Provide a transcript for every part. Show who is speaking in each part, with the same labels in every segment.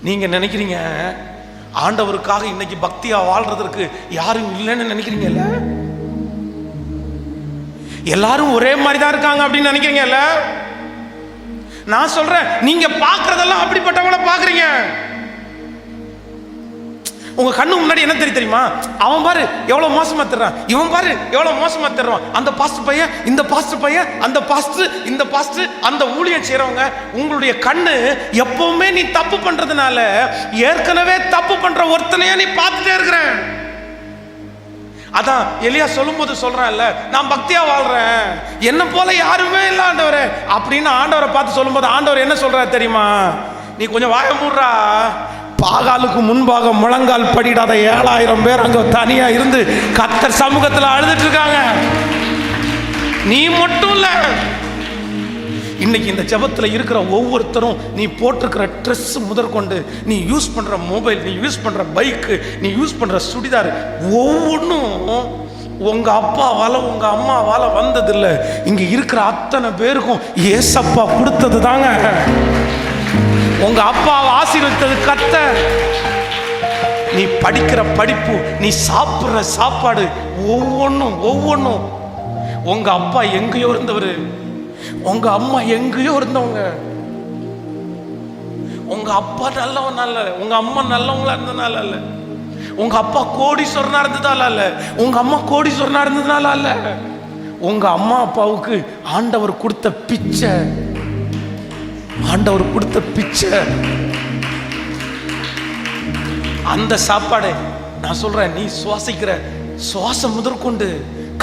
Speaker 1: நீங்க நினைக்கிறீங்க ஆண்டவருக்காக இன்னைக்கு பக்தியா வாழ்றதற்கு யாரும் இல்லைன்னு நினைக்கிறீங்கல்ல? எல்லாரும் ஒரே மாதிரி தான் இருக்காங்க அப்படின்னு நினைக்கிறீங்கல்ல? நான் சொல்றேன், நீங்க பாக்குறதெல்லாம் அப்படிப்பட்டவங்கள பாக்குறீங்க. உங்க கண்ணு முன்னாடி என்ன தெரியுமா? அவன் பாரு எவ்வளவு மோசமா தர்றான், இவன் பாரு எவ்வளவு மோசமா தர்றான், அந்த பாஸ்டர் பையன், இந்த பாஸ்டர் பையன், அந்த பாஸ்டர், இந்த பாஸ்டர், அந்த ஊழியம் செய்றவங்க. உங்களுடைய கண்ணு எப்பவுமே நீ தப்பு பண்றதுனால ஏற்கனவே தப்பு பண்ற ஒருத்தனையா நீ பார்த்துட்டே இருக்கிற. அதான் எலியா சொல்லும்போது சொல்றான்ல, நான் பக்தியா வாழ்றேன், என்ன போல யாருமே இல்லை ஆண்டவரே அப்படின்னு ஆண்டவரை பார்த்து சொல்லும்போது ஆண்டவர் என்ன சொல்றாரு தெரியுமா? நீ கொஞ்சம் வாய மூடுறா. பாகாலுக்கு முன்பாக முழங்கால் படிடாத 7000 பேர் அங்க தனியா இருந்து கர்த்தர் சமூகத்தில் அழுதுட்டு இருக்காங்க. நீ மட்டும் இல்ல, இன்னைக்கு இந்த ஜெபத்தில் இருக்கிற ஒவ்வொருத்தரும், நீ போட்டிருக்கிற ட்ரெஸ் முதற்கொண்டு, நீ யூஸ் பண்ற மொபைல், நீ யூஸ் பண்ற பைக்கு, நீ யூஸ் பண்ற சுடிதார், ஒவ்வொன்றும் உங்க அப்பாவால உங்க அம்மாவால வந்ததில்லை. இங்க இருக்கிற அத்தனை பேருக்கும் ஏசப்பா கொடுத்தது தாங்க. உங்க அப்பாவை ஆசீர்வதித்தது கர்த்தர். நீ படிக்கிற படிப்பு, நீ சாப்பிடுற சாப்பாடு, ஒவ்வொன்றும் உங்க அப்பா எங்கேயோ இருந்தவர், உங்க அம்மா எங்கேயோ இருந்தவங்க. உங்க அப்பா நல்லவன் அல்ல, உங்க அம்மா நல்லவங்களா இருந்ததுனால அல்ல, உங்க அப்பா கோடீஸ்வரனா இருந்ததால அல்ல, உங்க அம்மா கோடீஸ்வரனா இருந்ததுனால அல்ல. உங்க அம்மா அப்பாவுக்கு ஆண்டவர் கொடுத்த பிச்சை, ஆண்டவர் கொடுத்த பிச்சை, அந்த சாப்பாடு. நான் சொல்றேன், நீ சுவாசிக்கிற சுவாசம் முதற்கொண்டு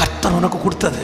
Speaker 1: கர்த்தர் உனக்கு கொடுத்தது.